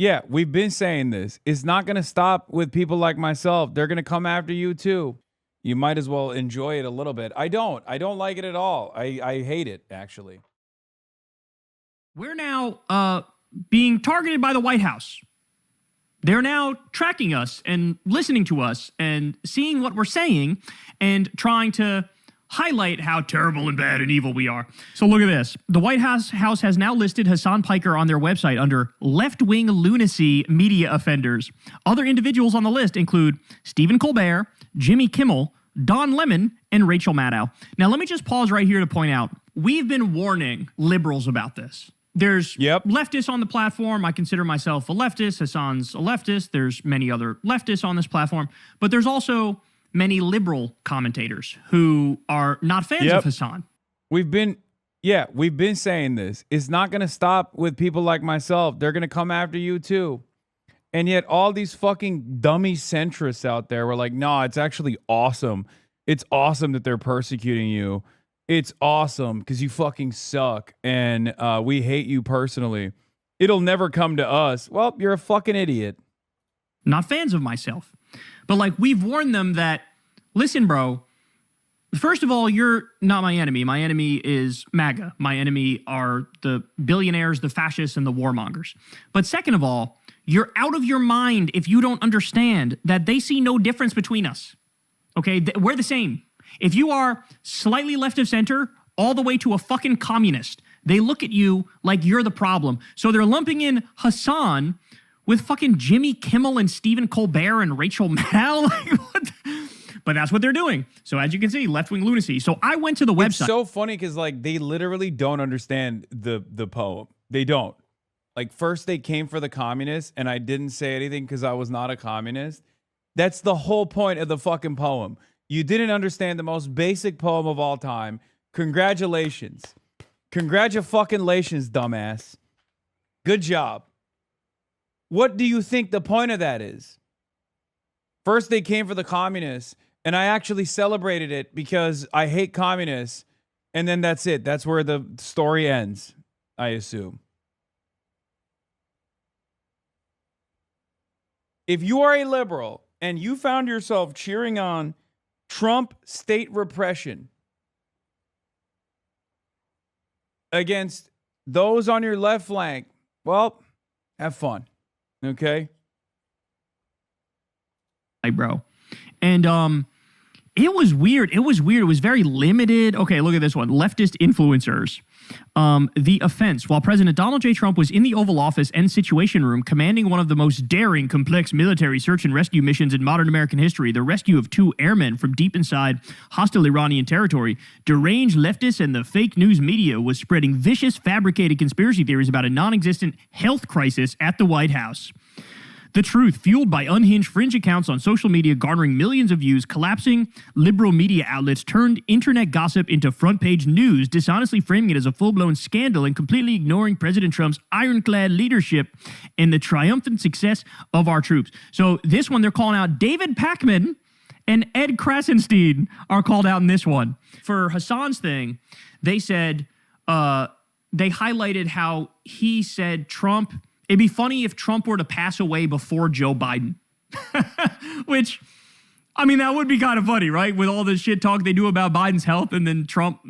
Yeah, we've been saying this. It's not going to stop with people like myself. They're going to come after you too. You might as well enjoy it a little bit. I don't like it at all. I hate it, actually. We're now being targeted by the White House. They're now tracking us and listening to us and seeing what we're saying and trying to highlight how terrible and bad and evil we are. So look at this. The White House has now listed Hassan Piker on their website under left-wing lunacy media offenders. Other individuals on the list include Stephen Colbert, Jimmy Kimmel, Don Lemon, and Rachel Maddow. Now, let me just pause right here to point out, we've been warning liberals about this. There's leftists on the platform. I consider myself a leftist. Hassan's a leftist. There's many other leftists on this platform. But there's also many liberal commentators who are not fans of Hassan. We've been saying this. It's not going to stop with people like myself. They're going to come after you too. And yet all these fucking dummy centrists out there were like, no, it's actually awesome. It's awesome that they're persecuting you. It's awesome because you fucking suck. And we hate you personally. It'll never come to us. Well, you're a fucking idiot. Not fans of myself. But like, we've warned them that, listen, bro, first of all, you're not my enemy. My enemy is MAGA. My enemy are the billionaires, the fascists, and the warmongers. But second of all, you're out of your mind if you don't understand that they see no difference between us. Okay? We're the same. If you are slightly left of center, all the way to a fucking communist, they look at you like you're the problem. So they're lumping in Hassan with fucking Jimmy Kimmel and Stephen Colbert and Rachel Maddow. But that's what they're doing. So as you can see, left-wing lunacy. So I went to the website. It's so funny because like they literally don't understand the poem. They don't. Like first they came for the communists and I didn't say anything because I was not a communist. That's the whole point of the fucking poem. You didn't understand the most basic poem of all time. Congratulations. Congratulations, dumbass. Good job. What do you think the point of that is? First, they came for the communists, and I actually celebrated it because I hate communists, and then that's it. That's where the story ends, I assume. If you are a liberal and you found yourself cheering on Trump state repression against those on your left flank, well, have fun. Okay. Hey, bro. And it was weird. It was very limited. Okay, look at this one. Leftist influencers. The offense. While President Donald J. Trump was in the Oval Office and Situation Room commanding one of the most daring, complex military search and rescue missions in modern American history, the rescue of 2 airmen from deep inside hostile Iranian territory, deranged leftists and the fake news media was spreading vicious, fabricated conspiracy theories about a non-existent health crisis at the White House. The truth, fueled by unhinged fringe accounts on social media garnering millions of views, collapsing liberal media outlets turned internet gossip into front-page news, dishonestly framing it as a full-blown scandal and completely ignoring President Trump's ironclad leadership and the triumphant success of our troops. So this one, they're calling out David Pakman and Ed Krasenstein are called out in this one. For Hassan's thing, they said, they highlighted how he said Trump... It'd be funny if Trump were to pass away before Joe Biden. Which, I mean, that would be kind of funny, right? With all the shit talk they do about Biden's health and then Trump.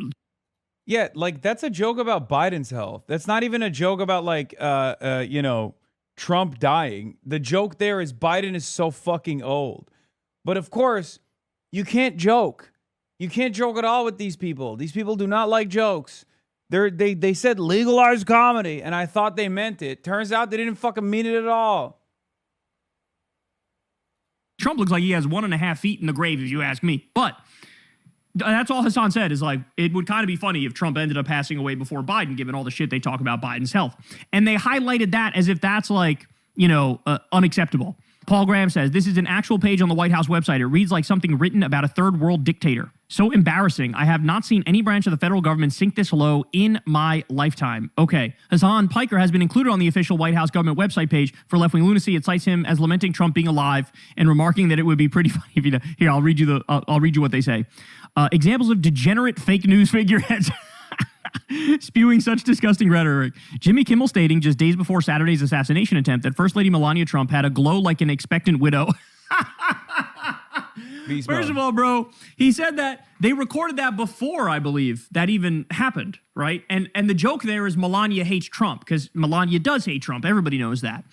Yeah, like that's a joke about Biden's health. That's not even a joke about like, Trump dying. The joke there is Biden is so fucking old. But of course, you can't joke. You can't joke at all with these people. These people do not like jokes. They said legalize comedy, and I thought they meant it. Turns out they didn't fucking mean it at all. Trump looks like he has 1.5 feet in the grave, if you ask me. But that's all Hassan said is like, it would kind of be funny if Trump ended up passing away before Biden, given all the shit they talk about Biden's health. And they highlighted that as if that's like, unacceptable. Paul Graham says, this is an actual page on the White House website. It reads like something written about a third world dictator. So embarrassing. I have not seen any branch of the federal government sink this low in my lifetime. Okay. Hassan Piker has been included on the official White House government website page for left-wing lunacy. It cites him as lamenting Trump being alive and remarking that it would be pretty funny if you... Here, I'll read you what they say. Examples of degenerate fake news figureheads. spewing such disgusting rhetoric. Jimmy Kimmel stating just days before Saturday's assassination attempt that First Lady Melania Trump had a glow like an expectant widow. First of all, bro, he said that they recorded that before, I believe, that even happened, right? And the joke there is Melania hates Trump, because Melania does hate Trump. Everybody knows that.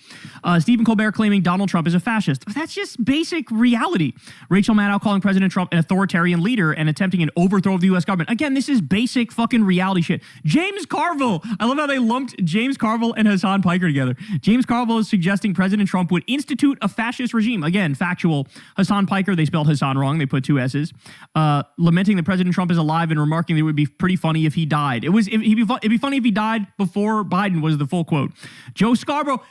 Stephen Colbert claiming Donald Trump is a fascist. That's just basic reality. Rachel Maddow calling President Trump an authoritarian leader and attempting an overthrow of the U.S. government. Again, this is basic fucking reality shit. James Carville. I love how they lumped James Carville and Hassan Piker together. James Carville is suggesting President Trump would institute a fascist regime. Again, factual. Hassan Piker, they spelled Hassan wrong. They put 2 S's. Lamenting that President Trump is alive and remarking that it would be pretty funny if he died. It'd be funny if he died before Biden, was the full quote. Joe Scarborough,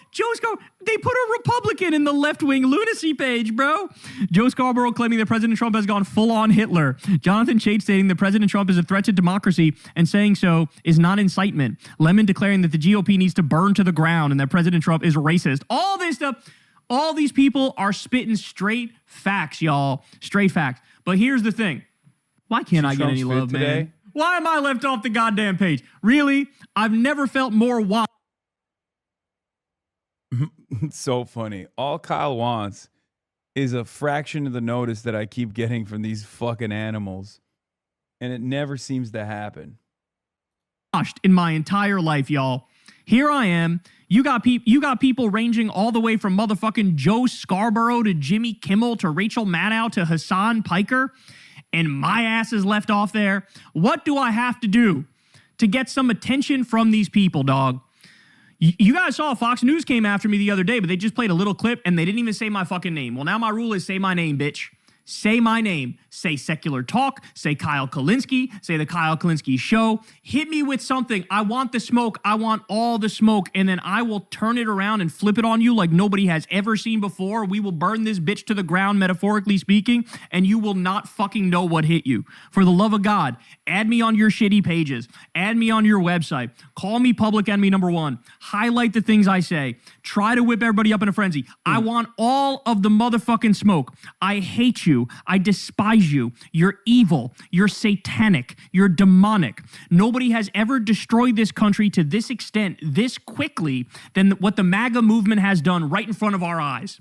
they put a Republican in the left-wing lunacy page, bro. Joe Scarborough claiming that President Trump has gone full-on Hitler. Jonathan Chait stating that President Trump is a threat to democracy and saying so is not incitement. Lemon declaring that the GOP needs to burn to the ground and that President Trump is racist. All this stuff, all these people are spitting straight facts, y'all. Straight facts. But here's the thing. Why can't I get any love, man? Why am I left off the goddamn page? Really? I've never felt more wild. It's so funny. All Kyle wants is a fraction of the notice that I keep getting from these fucking animals. And it never seems to happen. In my entire life, y'all. Here I am. You got people ranging all the way from motherfucking Joe Scarborough to Jimmy Kimmel to Rachel Maddow to Hassan Piker. And my ass is left off there. What do I have to do to get some attention from these people, dog? You guys saw Fox News came after me the other day, but they just played a little clip and they didn't even say my fucking name. Well, now my rule is say my name, bitch. Say my name. Say Secular Talk. Say Kyle Kulinski. Say The Kyle Kulinski Show. Hit me with something. I want the smoke. I want all the smoke. And then I will turn it around and flip it on you like nobody has ever seen before. We will burn this bitch to the ground, metaphorically speaking, and you will not fucking know what hit you. For the love of God, add me on your shitty pages. Add me on your website. Call me public enemy number 1. Highlight the things I say. Try to whip everybody up in a frenzy. I want all of the motherfucking smoke. I hate you. I despise you. You're evil. You're satanic. You're demonic. Nobody has ever destroyed this country to this extent, this quickly, than what the MAGA movement has done right in front of our eyes.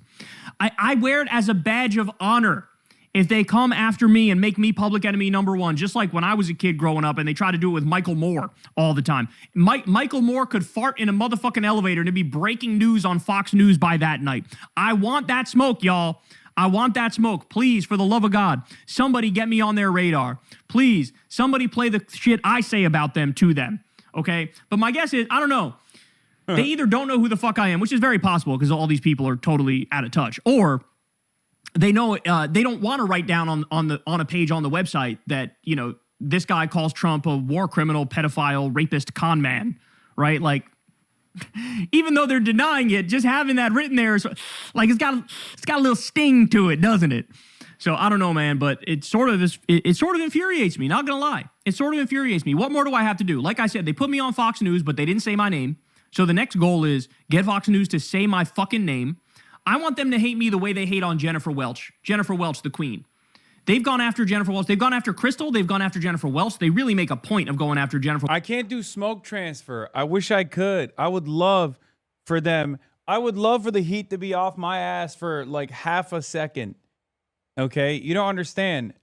I wear it as a badge of honor if they come after me and make me public enemy number 1, just like when I was a kid growing up and they try to do it with Michael Moore all the time. Michael Moore could fart in a motherfucking elevator and it'd be breaking news on Fox News by that night. I want that smoke, y'all. I want that smoke. Please, for the love of God, somebody get me on their radar. Please, somebody play the shit I say about them to them, okay? But my guess is, I don't know. They either don't know who the fuck I am, which is very possible because all these people are totally out of touch, or they know they don't want to write down on a page on the website that, you know, this guy calls Trump a war criminal, pedophile, rapist, con man, right? Like, even though they're denying it, just having that written there is like it's got a little sting to it, doesn't it? So I don't know, man, but it sort of infuriates me. Not gonna lie, it sort of infuriates me. What more do I have to do? Like I said, they put me on Fox News, but they didn't say my name. So the next goal is get Fox News to say my fucking name. I want them to hate me the way they hate on Jennifer Welch. Jennifer Welch, the queen. They've gone after Jennifer Welch. They've gone after Crystal. They've gone after Jennifer Welch. They really make a point of going after Jennifer. I can't do smoke transfer. I wish I could. I would love for them. I would love for the heat to be off my ass for like half a second. Okay? You don't understand.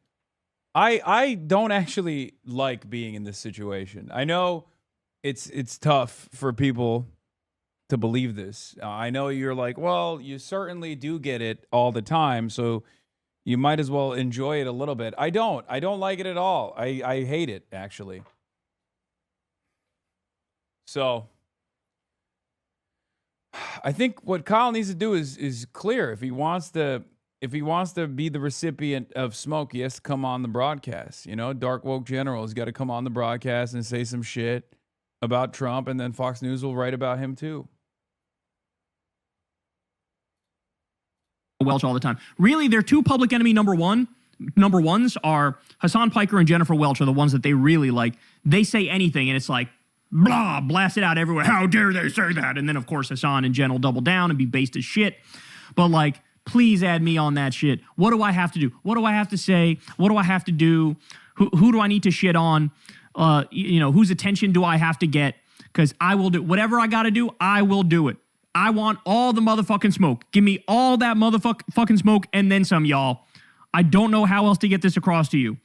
I don't actually like being in this situation. I know it's tough for people to believe this. I know you're like, well, you certainly do get it all the time, so you might as well enjoy it a little bit. I don't like it at all. I hate it, actually. So I think what Kyle needs to do is clear. If he wants to be the recipient of smoke, he has to come on the broadcast. You know, Dark Woke General has got to come on the broadcast and say some shit about Trump, and then Fox News will write about him too. Welch all the time. Really, their two public enemy number ones are Hassan Piker and Jennifer Welch are the ones that they really like. They say anything and it's like, blah, blast it out everywhere. How dare they say that? And then, of course, Hassan and Jen will double down and be based as shit. But, like, please add me on that shit. What do I have to do? What do I have to say? What do I have to do? Who do I need to shit on? Whose attention do I have to get? Because I will do whatever I got to do. I will do it. I want all the motherfucking smoke. Give me all that motherfucking smoke and then some, y'all. I don't know how else to get this across to you.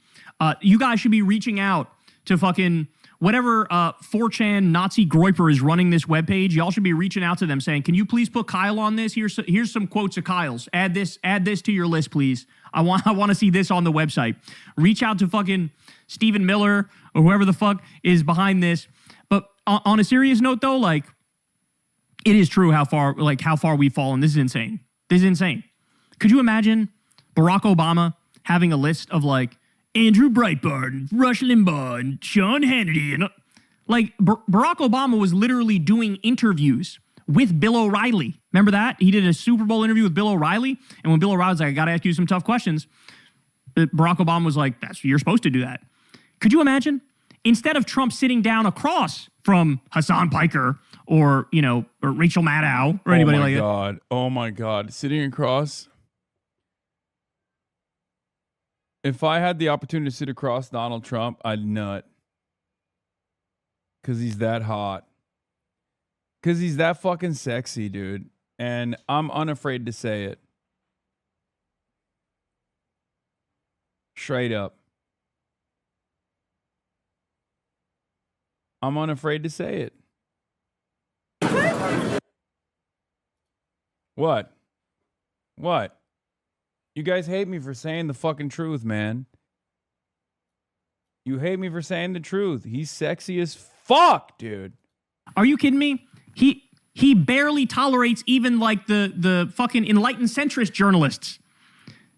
You guys should be reaching out to fucking whatever 4chan Nazi Groiper is running this webpage. Y'all should be reaching out to them saying, can you please put Kyle on this? Here's some quotes of Kyle's. Add this to your list, please. I want to see this on the website. Reach out to fucking Stephen Miller or whoever the fuck is behind this. But on a serious note, though, like, it is true how far we've fallen. This is insane. Could you imagine Barack Obama having a list of like Andrew Breitbart and Rush Limbaugh and Sean Hannity and Barack Obama was literally doing interviews with Bill O'Reilly. Remember that? He did a Super Bowl interview with Bill O'Reilly, and when Bill O'Reilly was like, I got to ask you some tough questions, Barack Obama was like, you're supposed to do that. Could you imagine? Instead of Trump sitting down across from Hassan Piker or Rachel Maddow or anybody like that. Oh my God. Sitting across. If I had the opportunity to sit across Donald Trump, I'd nut. Because he's that hot. Because he's that fucking sexy, dude. And I'm unafraid to say it. Straight up. I'm unafraid to say it. What? You guys hate me for saying the fucking truth, man. You hate me for saying the truth. He's sexy as fuck, dude. Are you kidding me? He barely tolerates even like the fucking enlightened centrist journalists.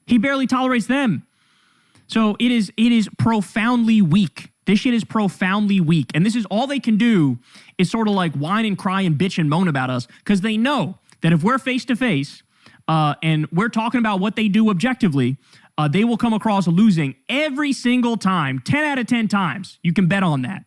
He barely tolerates them. So it is profoundly weak. This shit is profoundly weak. And this is all they can do is sort of like whine and cry and bitch and moan about us because they know that if we're face to face and we're talking about what they do objectively, they will come across losing every single time, 10 out of 10 times. You can bet on that.